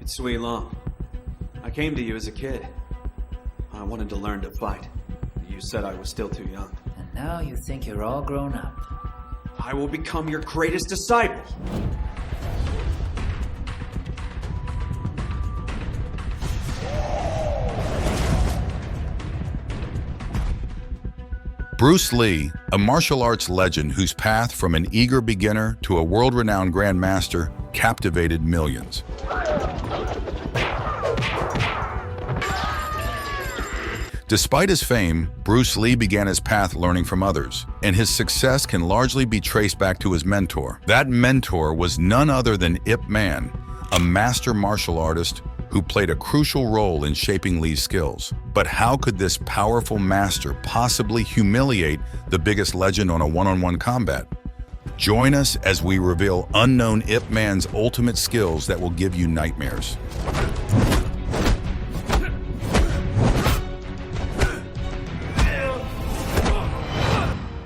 Sui Long. I came to you as a kid. I wanted to learn to fight. You said I was still too young. And now you think you're all grown up. I will become your greatest disciple. Bruce Lee, a martial arts legend whose path from an eager beginner to a world-renowned grandmaster captivated millions. Despite his fame, Bruce Lee began his path learning from others, and his success can largely be traced back to his mentor. That mentor was none other than Ip Man, a master martial artist who played a crucial role in shaping Lee's skills. But how could this powerful master possibly humiliate the biggest legend on a one-on-one combat? Join us as we reveal unknown Ip Man's ultimate skills that will give you nightmares.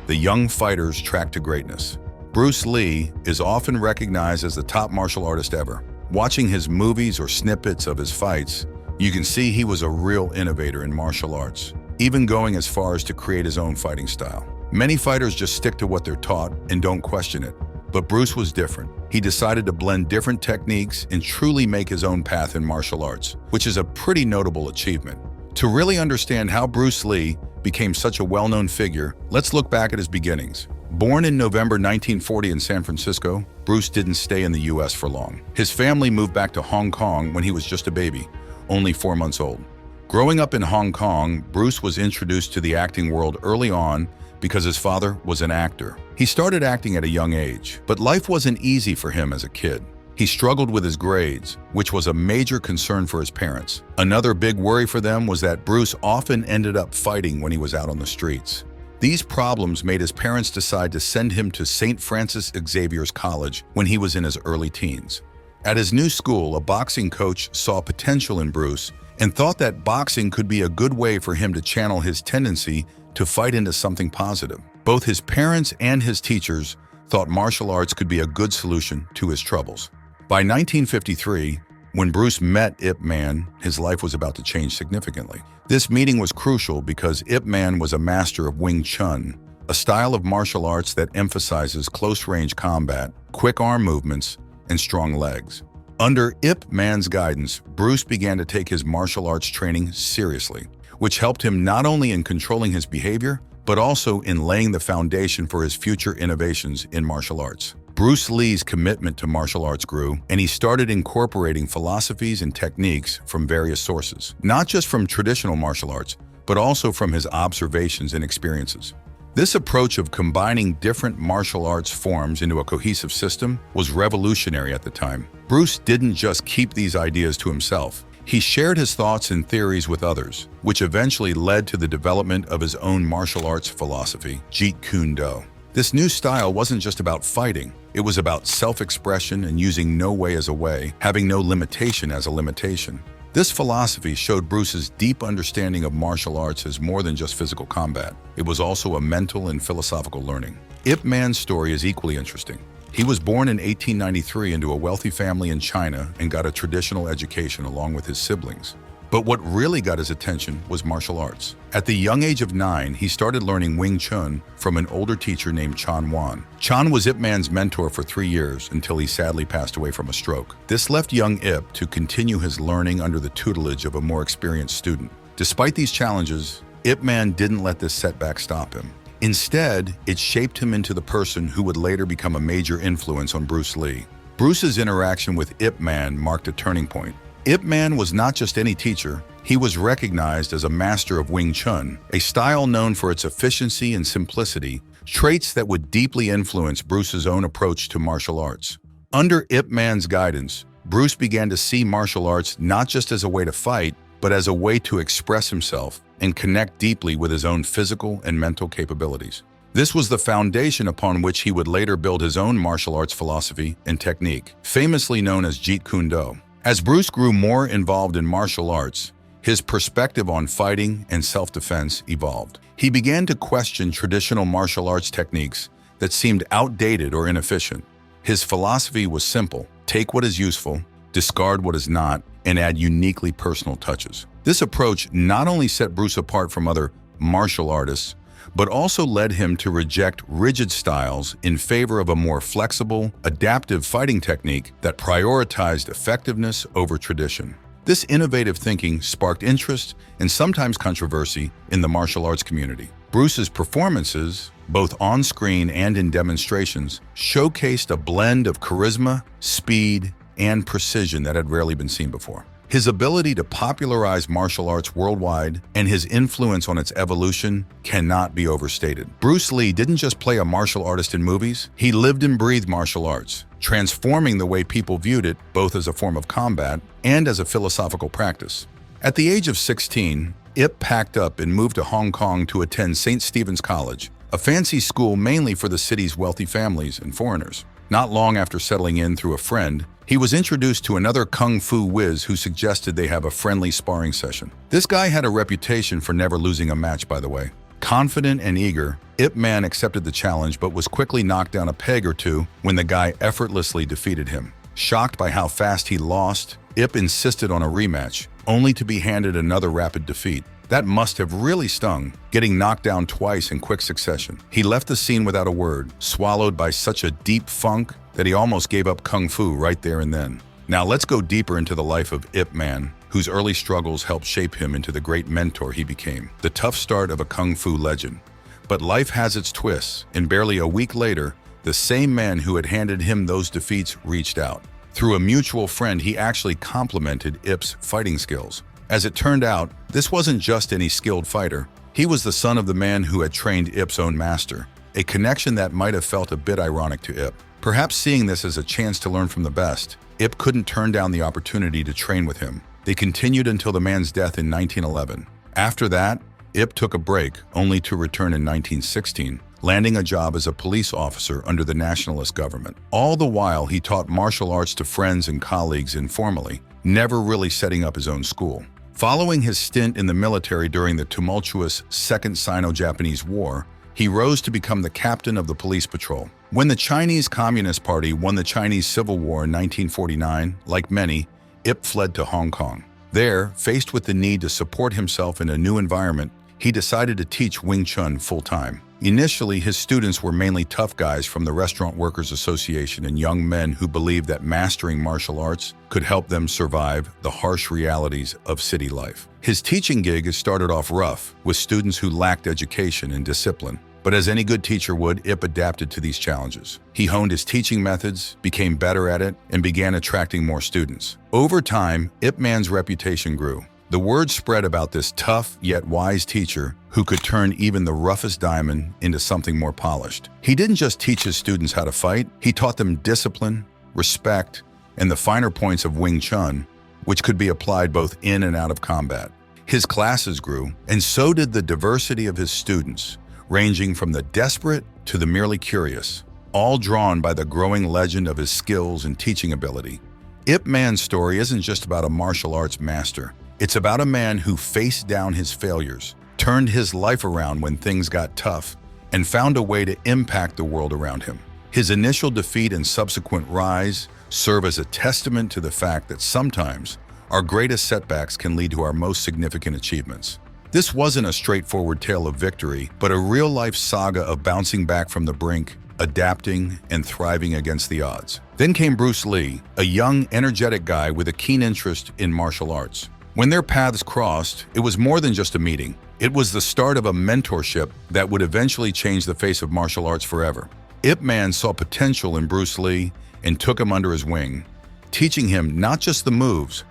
The young fighter's track to greatness. Bruce Lee is often recognized as the top martial artist ever. Watching his movies or snippets of his fights, you can see he was a real innovator in martial arts, even going as far as to create his own fighting style. Many fighters just stick to what they're taught and don't question it. But Bruce was different. He decided to blend different techniques and truly make his own path in martial arts, which is a pretty notable achievement. To really understand how Bruce Lee became such a well-known figure, let's look back at his beginnings. Born in November 1940 in San Francisco, Bruce didn't stay in the US for long. His family moved back to Hong Kong when he was just a baby, only 4 months old. Growing up in Hong Kong, Bruce was introduced to the acting world early on because his father was an actor. He started acting at a young age, but life wasn't easy for him as a kid. He struggled with his grades, which was a major concern for his parents. Another big worry for them was that Bruce often ended up fighting when he was out on the streets. These problems made his parents decide to send him to St. Francis Xavier's College when he was in his early teens. At his new school, a boxing coach saw potential in Bruce and thought that boxing could be a good way for him to channel his tendency to fight into something positive. Both his parents and his teachers thought martial arts could be a good solution to his troubles. By 1953, when Bruce met Ip Man, his life was about to change significantly. This meeting was crucial because Ip Man was a master of Wing Chun, a style of martial arts that emphasizes close-range combat, quick arm movements, and strong legs. Under Ip Man's guidance, Bruce began to take his martial arts training seriously, which helped him not only in controlling his behavior, but also in laying the foundation for his future innovations in martial arts. Bruce Lee's commitment to martial arts grew, and he started incorporating philosophies and techniques from various sources, not just from traditional martial arts, but also from his observations and experiences. This approach of combining different martial arts forms into a cohesive system was revolutionary at the time. Bruce didn't just keep these ideas to himself. He shared his thoughts and theories with others, which eventually led to the development of his own martial arts philosophy, Jeet Kune Do. This new style wasn't just about fighting. It was about self-expression and using no way as a way, having no limitation as a limitation. This philosophy showed Bruce's deep understanding of martial arts as more than just physical combat. It was also a mental and philosophical learning. Ip Man's story is equally interesting. He was born in 1893 into a wealthy family in China and got a traditional education along with his siblings. But what really got his attention was martial arts. At the young age of 9, he started learning Wing Chun from an older teacher named Chan Wan. Chan was Ip Man's mentor for 3 years until he sadly passed away from a stroke. This left young Ip to continue his learning under the tutelage of a more experienced student. Despite these challenges, Ip Man didn't let this setback stop him. Instead, it shaped him into the person who would later become a major influence on Bruce Lee. Bruce's interaction with Ip Man marked a turning point. Ip Man was not just any teacher, he was recognized as a master of Wing Chun, a style known for its efficiency and simplicity, traits that would deeply influence Bruce's own approach to martial arts. Under Ip Man's guidance, Bruce began to see martial arts not just as a way to fight, but as a way to express himself and connect deeply with his own physical and mental capabilities. This was the foundation upon which he would later build his own martial arts philosophy and technique, famously known as Jeet Kune Do. As Bruce grew more involved in martial arts, his perspective on fighting and self-defense evolved. He began to question traditional martial arts techniques that seemed outdated or inefficient. His philosophy was simple: take what is useful, discard what is not, and add uniquely personal touches. This approach not only set Bruce apart from other martial artists, but also led him to reject rigid styles in favor of a more flexible, adaptive fighting technique that prioritized effectiveness over tradition. This innovative thinking sparked interest and sometimes controversy in the martial arts community. Bruce's performances, both on screen and in demonstrations, showcased a blend of charisma, speed, and precision that had rarely been seen before. His ability to popularize martial arts worldwide and his influence on its evolution cannot be overstated. Bruce Lee didn't just play a martial artist in movies, he lived and breathed martial arts, transforming the way people viewed it both as a form of combat and as a philosophical practice. At the age of 16, Ip packed up and moved to Hong Kong to attend St. Stephen's College, a fancy school mainly for the city's wealthy families and foreigners. Not long after settling in through a friend, he was introduced to another kung fu whiz who suggested they have a friendly sparring session. This guy had a reputation for never losing a match, by the way. Confident and eager, Ip Man accepted the challenge but was quickly knocked down a peg or two when the guy effortlessly defeated him. Shocked by how fast he lost, Ip insisted on a rematch, only to be handed another rapid defeat. That must have really stung, getting knocked down twice in quick succession. He left the scene without a word, swallowed by such a deep funk that he almost gave up kung fu right there and then. Now let's go deeper into the life of Ip Man, whose early struggles helped shape him into the great mentor he became. The tough start of a kung fu legend. But life has its twists, and barely a week later, the same man who had handed him those defeats reached out. Through a mutual friend, he actually complimented Ip's fighting skills. As it turned out, this wasn't just any skilled fighter. He was the son of the man who had trained Ip's own master, a connection that might have felt a bit ironic to Ip. Perhaps seeing this as a chance to learn from the best, Ip couldn't turn down the opportunity to train with him. They continued until the man's death in 1911. After that, Ip took a break, only to return in 1916, landing a job as a police officer under the nationalist government. All the while, he taught martial arts to friends and colleagues informally, never really setting up his own school. Following his stint in the military during the tumultuous Second Sino-Japanese War, he rose to become the captain of the police patrol. When the Chinese Communist Party won the Chinese Civil War in 1949, like many, Ip fled to Hong Kong. There, faced with the need to support himself in a new environment, he decided to teach Wing Chun full-time. Initially, his students were mainly tough guys from the Restaurant Workers Association and young men who believed that mastering martial arts could help them survive the harsh realities of city life. His teaching gig has started off rough, with students who lacked education and discipline. But as any good teacher would, Ip adapted to these challenges. He honed his teaching methods, became better at it, and began attracting more students. Over time, Ip Man's reputation grew. The word spread about this tough yet wise teacher who could turn even the roughest diamond into something more polished. He didn't just teach his students how to fight, he taught them discipline, respect, and the finer points of Wing Chun, which could be applied both in and out of combat. His classes grew, and so did the diversity of his students, ranging from the desperate to the merely curious, all drawn by the growing legend of his skills and teaching ability. Ip Man's story isn't just about a martial arts master. It's about a man who faced down his failures, turned his life around when things got tough, and found a way to impact the world around him. His initial defeat and subsequent rise serve as a testament to the fact that sometimes our greatest setbacks can lead to our most significant achievements. This wasn't a straightforward tale of victory, but a real-life saga of bouncing back from the brink, adapting, and thriving against the odds. Then came Bruce Lee, a young, energetic guy with a keen interest in martial arts. When their paths crossed, it was more than just a meeting. It was the start of a mentorship that would eventually change the face of martial arts forever. Ip Man saw potential in Bruce Lee and took him under his wing, teaching him not just the moves,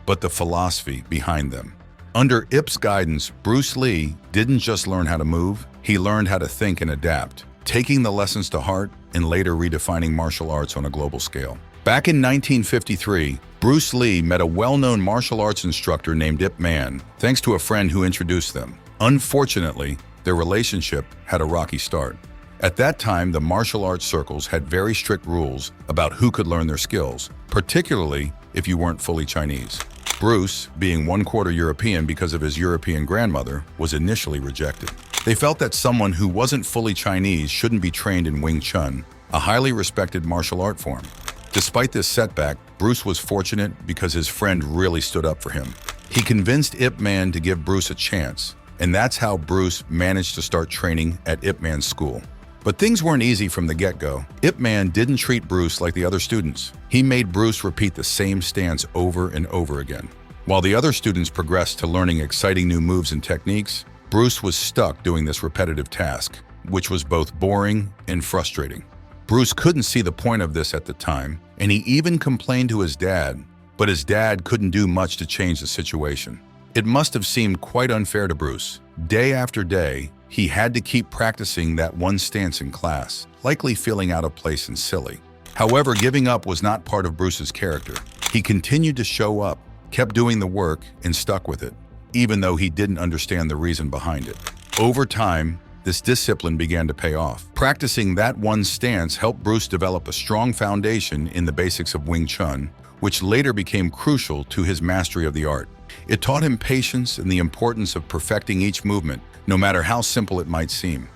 but the philosophy behind them. Under Ip's guidance, Bruce Lee didn't just learn how to move, he learned how to think and adapt, taking the lessons to heart and later redefining martial arts on a global scale. Back in 1953, Bruce Lee met a well-known martial arts instructor named Ip Man, thanks to a friend who introduced them. Unfortunately, their relationship had a rocky start. At that time, the martial arts circles had very strict rules about who could learn their skills, particularly if you weren't fully Chinese. Bruce, being one-quarter European because of his European grandmother, was initially rejected. They felt that someone who wasn't fully Chinese shouldn't be trained in Wing Chun, a highly respected martial art form. Despite this setback, Bruce was fortunate because his friend really stood up for him. He convinced Ip Man to give Bruce a chance, and that's how Bruce managed to start training at Ip Man's school. But things weren't easy from the get-go. Ip Man didn't treat Bruce like the other students. He made Bruce repeat the same stance over and over again. While the other students progressed to learning exciting new moves and techniques, Bruce was stuck doing this repetitive task, which was both boring and frustrating. Bruce couldn't see the point of this at the time, and he even complained to his dad, but his dad couldn't do much to change the situation. It must have seemed quite unfair to Bruce. Day after day, he had to keep practicing that one stance in class, likely feeling out of place and silly. However, giving up was not part of Bruce's character. He continued to show up, kept doing the work, and stuck with it, even though he didn't understand the reason behind it. Over time, this discipline began to pay off. Practicing that one stance helped Bruce develop a strong foundation in the basics of Wing Chun, which later became crucial to his mastery of the art. It taught him patience and the importance of perfecting each movement, no matter how simple it might seem.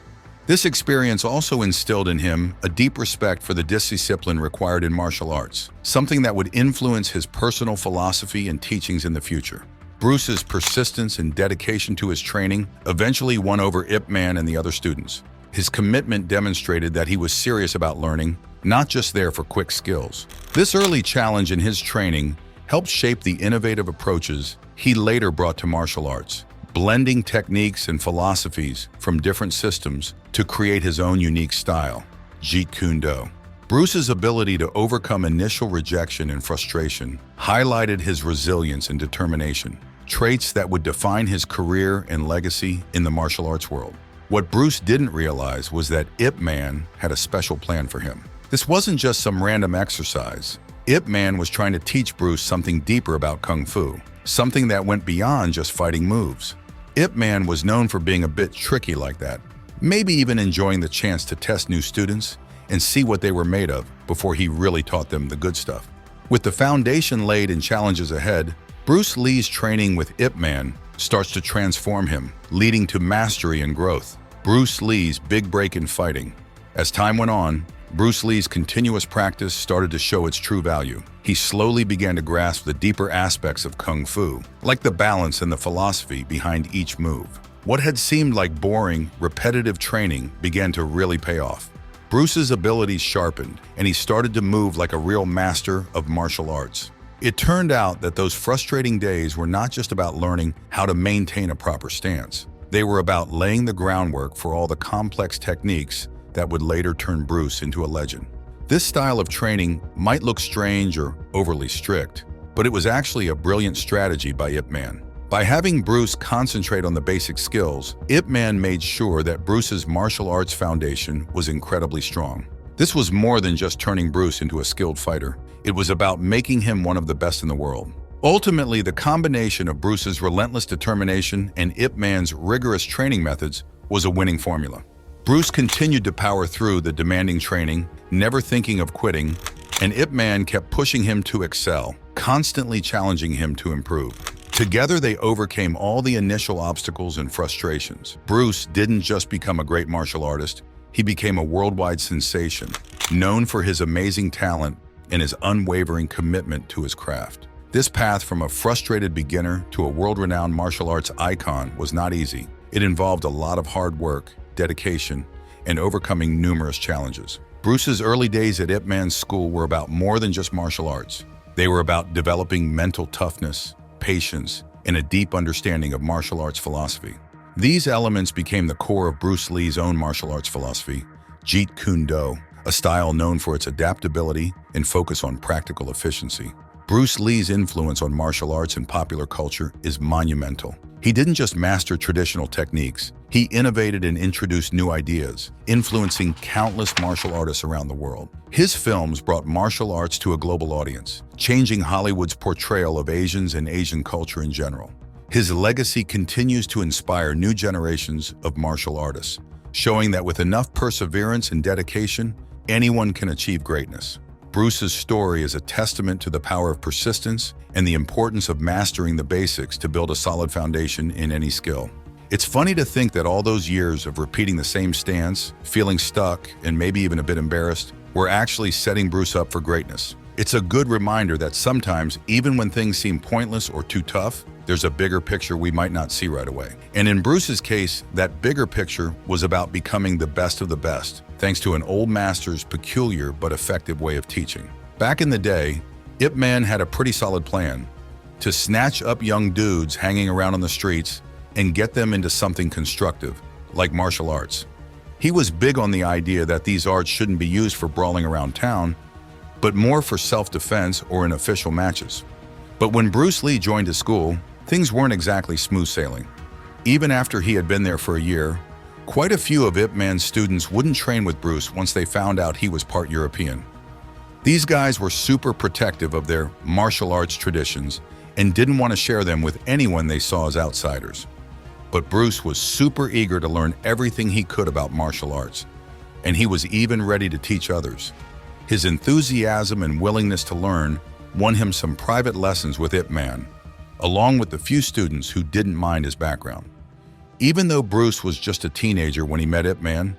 This experience also instilled in him a deep respect for the discipline required in martial arts, something that would influence his personal philosophy and teachings in the future. Bruce's persistence and dedication to his training eventually won over Ip Man and the other students. His commitment demonstrated that he was serious about learning, not just there for quick skills. This early challenge in his training helped shape the innovative approaches he later brought to martial arts, blending techniques and philosophies from different systems to create his own unique style, Jeet Kune Do. Bruce's ability to overcome initial rejection and frustration highlighted his resilience and determination, traits that would define his career and legacy in the martial arts world. What Bruce didn't realize was that Ip Man had a special plan for him. This wasn't just some random exercise. Ip Man was trying to teach Bruce something deeper about Kung Fu, something that went beyond just fighting moves. Ip Man was known for being a bit tricky like that, maybe even enjoying the chance to test new students and see what they were made of before he really taught them the good stuff. With the foundation laid and challenges ahead, Bruce Lee's training with Ip Man starts to transform him, leading to mastery and growth. Bruce Lee's big break in fighting. As time went on, Bruce Lee's continuous practice started to show its true value. He slowly began to grasp the deeper aspects of Kung Fu, like the balance and the philosophy behind each move. What had seemed like boring, repetitive training began to really pay off. Bruce's abilities sharpened, and he started to move like a real master of martial arts. It turned out that those frustrating days were not just about learning how to maintain a proper stance. They were about laying the groundwork for all the complex techniques that would later turn Bruce into a legend. This style of training might look strange or overly strict, but it was actually a brilliant strategy by Ip Man. By having Bruce concentrate on the basic skills, Ip Man made sure that Bruce's martial arts foundation was incredibly strong. This was more than just turning Bruce into a skilled fighter. It was about making him one of the best in the world. Ultimately, the combination of Bruce's relentless determination and Ip Man's rigorous training methods was a winning formula. Bruce continued to power through the demanding training, never thinking of quitting, and Ip Man kept pushing him to excel, constantly challenging him to improve. Together, they overcame all the initial obstacles and frustrations. Bruce didn't just become a great martial artist, he became a worldwide sensation, known for his amazing talent and his unwavering commitment to his craft. This path from a frustrated beginner to a world-renowned martial arts icon was not easy. It involved a lot of hard work, dedication, and overcoming numerous challenges. Bruce's early days at Ip Man's school were about more than just martial arts. They were about developing mental toughness, patience, and a deep understanding of martial arts philosophy. These elements became the core of Bruce Lee's own martial arts philosophy, Jeet Kune Do, a style known for its adaptability and focus on practical efficiency. Bruce Lee's influence on martial arts and popular culture is monumental. He didn't just master traditional techniques, he innovated and introduced new ideas, influencing countless martial artists around the world. His films brought martial arts to a global audience, changing Hollywood's portrayal of Asians and Asian culture in general. His legacy continues to inspire new generations of martial artists, showing that with enough perseverance and dedication, anyone can achieve greatness. Bruce's story is a testament to the power of persistence and the importance of mastering the basics to build a solid foundation in any skill. It's funny to think that all those years of repeating the same stance, feeling stuck, and maybe even a bit embarrassed, were actually setting Bruce up for greatness. It's a good reminder that sometimes, even when things seem pointless or too tough, there's a bigger picture we might not see right away. And in Bruce's case, that bigger picture was about becoming the best of the best, thanks to an old master's peculiar but effective way of teaching. Back in the day, Ip Man had a pretty solid plan: to snatch up young dudes hanging around on the streets and get them into something constructive, like martial arts. He was big on the idea that these arts shouldn't be used for brawling around town, but more for self-defense or in official matches. But when Bruce Lee joined his school, things weren't exactly smooth sailing. Even after he had been there for a year, quite a few of Ip Man's students wouldn't train with Bruce once they found out he was part European. These guys were super protective of their martial arts traditions and didn't want to share them with anyone they saw as outsiders. But Bruce was super eager to learn everything he could about martial arts, and he was even ready to teach others. His enthusiasm and willingness to learn won him some private lessons with Ip Man, along with the few students who didn't mind his background. Even though Bruce was just a teenager when he met Ip Man,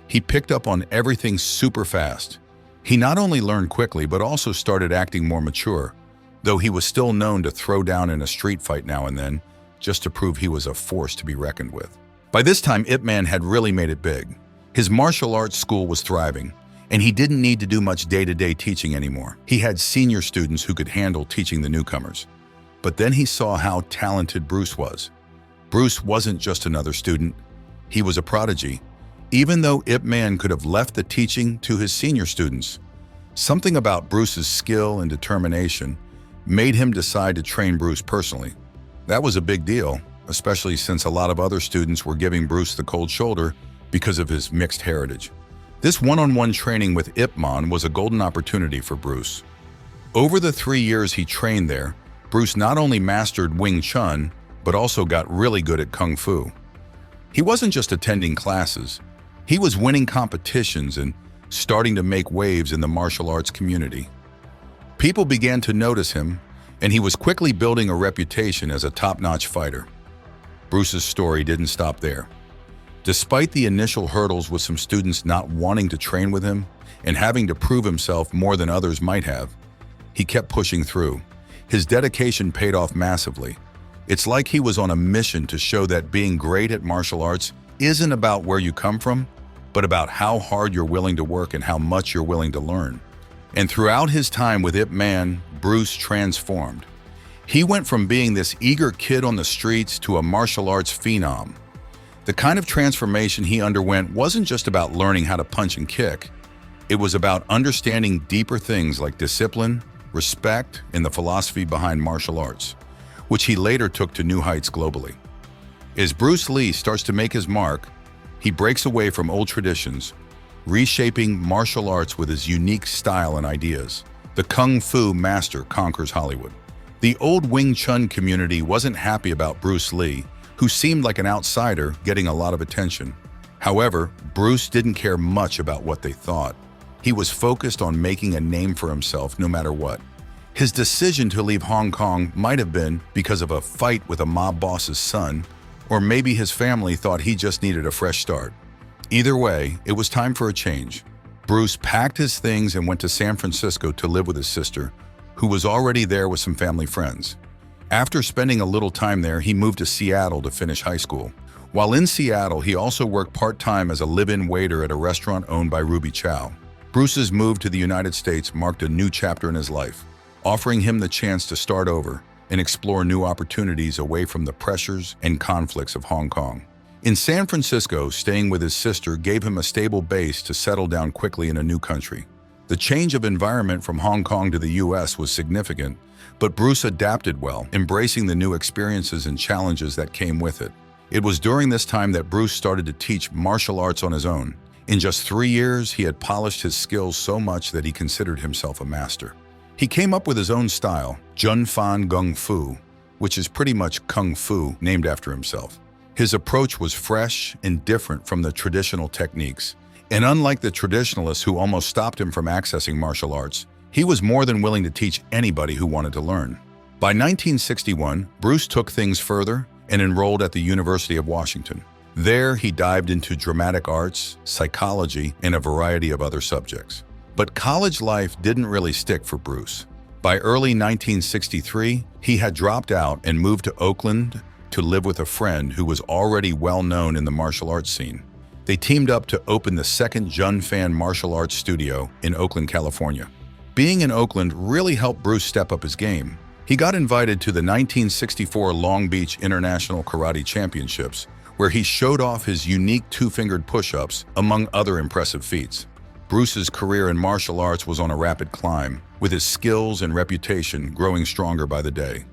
he picked up on everything super fast. He not only learned quickly, but also started acting more mature, though he was still known to throw down in a street fight now and then, just to prove he was a force to be reckoned with. By this time, Ip Man had really made it big. His martial arts school was thriving, and he didn't need to do much day-to-day teaching anymore. He had senior students who could handle teaching the newcomers. But then he saw how talented Bruce was. Bruce wasn't just another student, he was a prodigy. Even though Ip Man could have left the teaching to his senior students, something about Bruce's skill and determination made him decide to train Bruce personally. That was a big deal, especially since a lot of other students were giving Bruce the cold shoulder because of his mixed heritage. This one-on-one training with Ip Man was a golden opportunity for Bruce. Over the 3 years he trained there, Bruce not only mastered Wing Chun, but also got really good at Kung Fu. He wasn't just attending classes, he was winning competitions and starting to make waves in the martial arts community. People began to notice him, and he was quickly building a reputation as a top-notch fighter. Bruce's story didn't stop there. Despite the initial hurdles with some students not wanting to train with him and having to prove himself more than others might have, he kept pushing through. His dedication paid off massively. It's like he was on a mission to show that being great at martial arts isn't about where you come from, but about how hard you're willing to work and how much you're willing to learn. And throughout his time with Ip Man, Bruce transformed. He went from being this eager kid on the streets to a martial arts phenom. The kind of transformation he underwent wasn't just about learning how to punch and kick. It was about understanding deeper things like discipline, respect, and the philosophy behind martial arts, which he later took to new heights globally. As Bruce Lee starts to make his mark, he breaks away from old traditions, reshaping martial arts with his unique style and ideas. The Kung Fu master conquers Hollywood. The old Wing Chun community wasn't happy about Bruce Lee, who seemed like an outsider getting a lot of attention. However, Bruce didn't care much about what they thought. He was focused on making a name for himself no matter what. His decision to leave Hong Kong might have been because of a fight with a mob boss's son, or maybe his family thought he just needed a fresh start. Either way, it was time for a change. Bruce packed his things and went to San Francisco to live with his sister, who was already there with some family friends. After spending a little time there, he moved to Seattle to finish high school. While in Seattle, he also worked part-time as a live-in waiter at a restaurant owned by Ruby Chow. Bruce's move to the United States marked a new chapter in his life, offering him the chance to start over and explore new opportunities away from the pressures and conflicts of Hong Kong. In San Francisco, staying with his sister gave him a stable base to settle down quickly in a new country. The change of environment from Hong Kong to the US was significant, but Bruce adapted well, embracing the new experiences and challenges that came with it. It was during this time that Bruce started to teach martial arts on his own. In just 3 years, he had polished his skills so much that he considered himself a master. He came up with his own style, Jun Fan Gung Fu, which is pretty much Kung Fu named after himself. His approach was fresh and different from the traditional techniques, and unlike the traditionalists who almost stopped him from accessing martial arts, he was more than willing to teach anybody who wanted to learn. By 1961, Bruce took things further and enrolled at the University of Washington. There, he dived into dramatic arts, psychology, and a variety of other subjects. But college life didn't really stick for Bruce. By early 1963, he had dropped out and moved to Oakland to live with a friend who was already well known in the martial arts scene. They teamed up to open the second Jun Fan martial arts studio in Oakland, California. Being in Oakland really helped Bruce step up his game. He got invited to the 1964 Long Beach International Karate Championships, where he showed off his unique two-fingered push-ups, among other impressive feats. Bruce's career in martial arts was on a rapid climb, with his skills and reputation growing stronger by the day.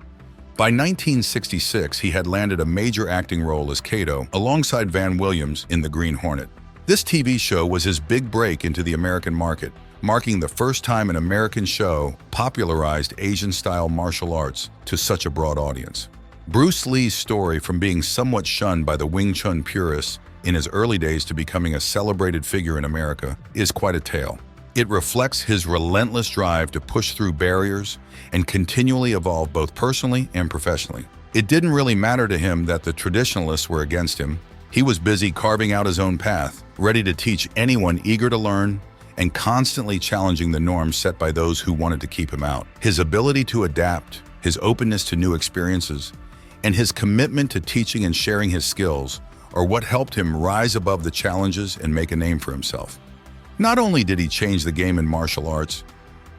By 1966, he had landed a major acting role as Kato alongside Van Williams in The Green Hornet. This TV show was his big break into the American market, marking the first time an American show popularized Asian-style martial arts to such a broad audience. Bruce Lee's story from being somewhat shunned by the Wing Chun purists in his early days to becoming a celebrated figure in America is quite a tale. It reflects his relentless drive to push through barriers and continually evolve both personally and professionally. It didn't really matter to him that the traditionalists were against him. He was busy carving out his own path, ready to teach anyone eager to learn and constantly challenging the norms set by those who wanted to keep him out. His ability to adapt, his openness to new experiences, and his commitment to teaching and sharing his skills are what helped him rise above the challenges and make a name for himself. Not only did he change the game in martial arts,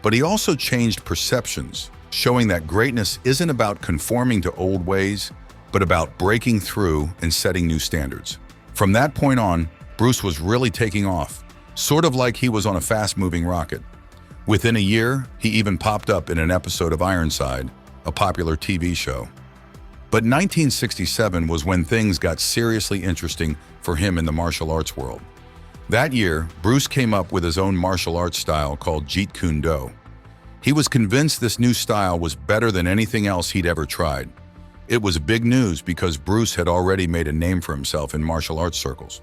but he also changed perceptions, showing that greatness isn't about conforming to old ways, but about breaking through and setting new standards. From that point on, Bruce was really taking off, sort of like he was on a fast-moving rocket. Within a year, he even popped up in an episode of Ironside, a popular TV show. But 1967 was when things got seriously interesting for him in the martial arts world. That year, Bruce came up with his own martial arts style called Jeet Kune Do. He was convinced this new style was better than anything else he'd ever tried. It was big news because Bruce had already made a name for himself in martial arts circles.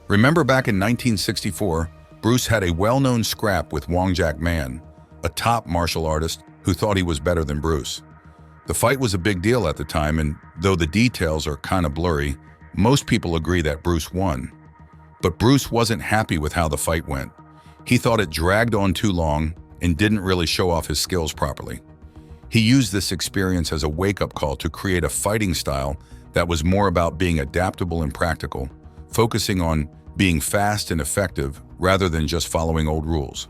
Remember back in 1964, Bruce had a well-known scrap with Wong Jack Man, a top martial artist who thought he was better than Bruce. The fight was a big deal at the time, and though the details are kind of blurry, most people agree that Bruce won. But Bruce wasn't happy with how the fight went. He thought it dragged on too long and didn't really show off his skills properly. He used this experience as a wake-up call to create a fighting style that was more about being adaptable and practical, focusing on being fast and effective rather than just following old rules.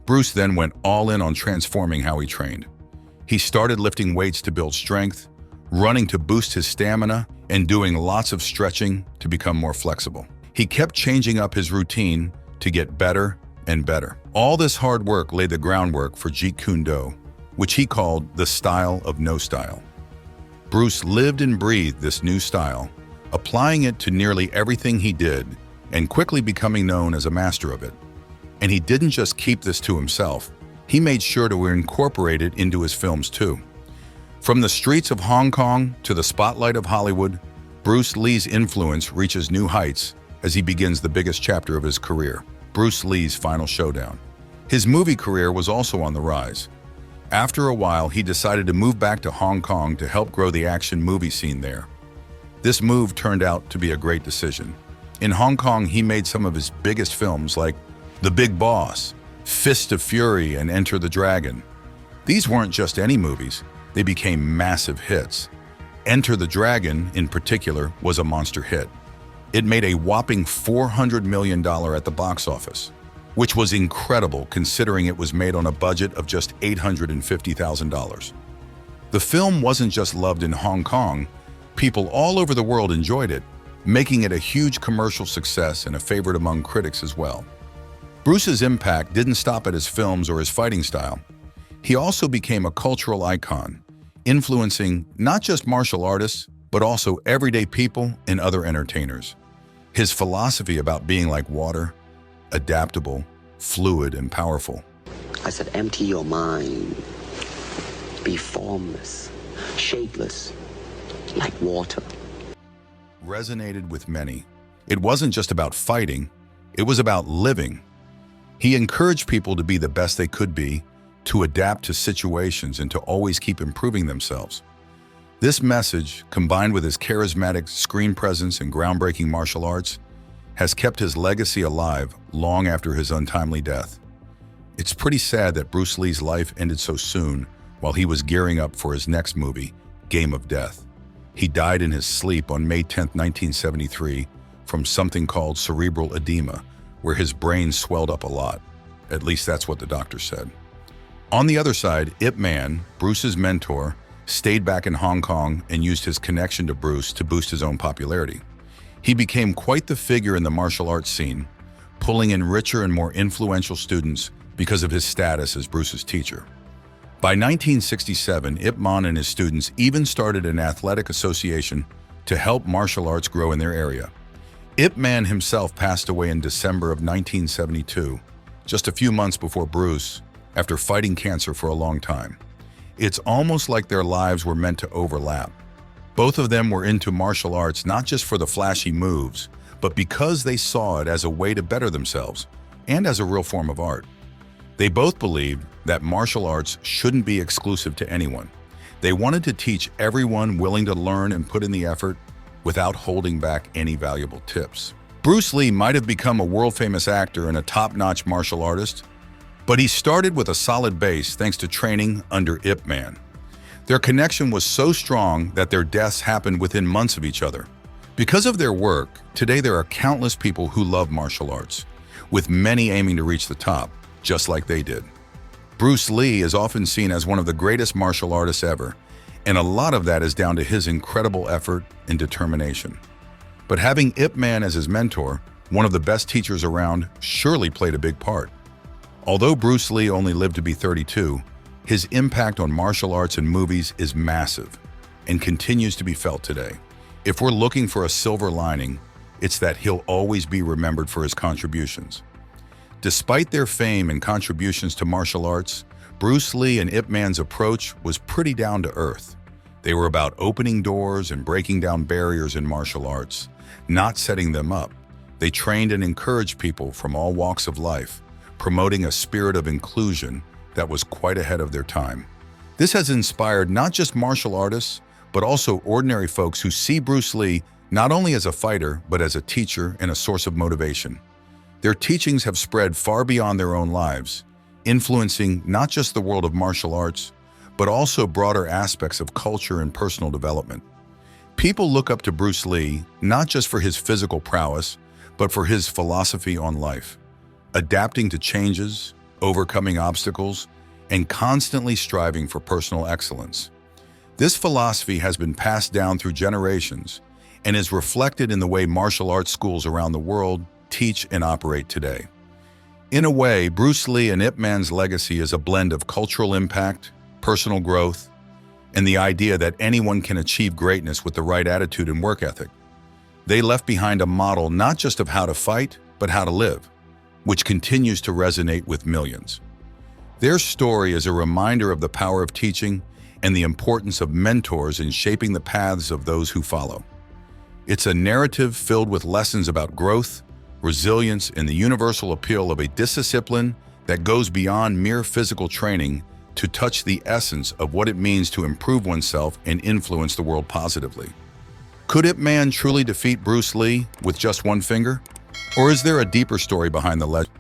Bruce then went all in on transforming how he trained. He started lifting weights to build strength, running to boost his stamina, and doing lots of stretching to become more flexible. He kept changing up his routine to get better and better. All this hard work laid the groundwork for Jeet Kune Do, which he called the style of no style. Bruce lived and breathed this new style, applying it to nearly everything he did and quickly becoming known as a master of it. And he didn't just keep this to himself. He made sure to incorporate it into his films too. From the streets of Hong Kong to the spotlight of Hollywood, Bruce Lee's influence reaches new heights as he begins the biggest chapter of his career, Bruce Lee's Final Showdown. His movie career was also on the rise. After a while, he decided to move back to Hong Kong to help grow the action movie scene there. This move turned out to be a great decision. In Hong Kong, he made some of his biggest films like The Big Boss, Fist of Fury, and Enter the Dragon. These weren't just any movies, they became massive hits. Enter the Dragon, in particular, was a monster hit. It made a whopping $400 million at the box office, which was incredible considering it was made on a budget of just $850,000. The film wasn't just loved in Hong Kong, people all over the world enjoyed it, making it a huge commercial success and a favorite among critics as well. Bruce's impact didn't stop at his films or his fighting style. He also became a cultural icon, influencing not just martial artists, but also everyday people and other entertainers. His philosophy about being like water, adaptable, fluid, and powerful. I said, empty your mind. Be formless, shapeless, like water. Resonated with many. It wasn't just about fighting, it was about living. He encouraged people to be the best they could be, to adapt to situations, and to always keep improving themselves. This message, combined with his charismatic screen presence and groundbreaking martial arts, has kept his legacy alive long after his untimely death. It's pretty sad that Bruce Lee's life ended so soon while he was gearing up for his next movie, Game of Death. He died in his sleep on May 10, 1973, from something called cerebral edema, where his brain swelled up a lot. At least that's what the doctor said. On the other side, Ip Man, Bruce's mentor, stayed back in Hong Kong and used his connection to Bruce to boost his own popularity. He became quite the figure in the martial arts scene, pulling in richer and more influential students because of his status as Bruce's teacher. By 1967, Ip Man and his students even started an athletic association to help martial arts grow in their area. Ip Man himself passed away in December of 1972, just a few months before Bruce, after fighting cancer for a long time. It's almost like their lives were meant to overlap. Both of them were into martial arts not just for the flashy moves, but because they saw it as a way to better themselves and as a real form of art. They both believed that martial arts shouldn't be exclusive to anyone. They wanted to teach everyone willing to learn and put in the effort without holding back any valuable tips. Bruce Lee might have become a world-famous actor and a top-notch martial artist, but he started with a solid base thanks to training under Ip Man. Their connection was so strong that their deaths happened within months of each other. Because of their work, today there are countless people who love martial arts, with many aiming to reach the top, just like they did. Bruce Lee is often seen as one of the greatest martial artists ever, and a lot of that is down to his incredible effort and determination. But having Ip Man as his mentor, one of the best teachers around, surely played a big part. Although Bruce Lee only lived to be 32, his impact on martial arts and movies is massive and continues to be felt today. If we're looking for a silver lining, it's that he'll always be remembered for his contributions. Despite their fame and contributions to martial arts, Bruce Lee and Ip Man's approach was pretty down to earth. They were about opening doors and breaking down barriers in martial arts, not setting them up. They trained and encouraged people from all walks of life, promoting a spirit of inclusion that was quite ahead of their time. This has inspired not just martial artists, but also ordinary folks who see Bruce Lee not only as a fighter, but as a teacher and a source of motivation. Their teachings have spread far beyond their own lives, influencing not just the world of martial arts, but also broader aspects of culture and personal development. People look up to Bruce Lee not just for his physical prowess, but for his philosophy on life, adapting to changes, overcoming obstacles, and constantly striving for personal excellence. This philosophy has been passed down through generations and is reflected in the way martial arts schools around the world teach and operate today. In a way, Bruce Lee and Ip Man's legacy is a blend of cultural impact, personal growth, and the idea that anyone can achieve greatness with the right attitude and work ethic. They left behind a model not just of how to fight, but how to live, which continues to resonate with millions. Their story is a reminder of the power of teaching and the importance of mentors in shaping the paths of those who follow. It's a narrative filled with lessons about growth, resilience, and the universal appeal of a discipline that goes beyond mere physical training to touch the essence of what it means to improve oneself and influence the world positively. Could Ip Man truly defeat Bruce Lee with just one finger? Or is there a deeper story behind the legend?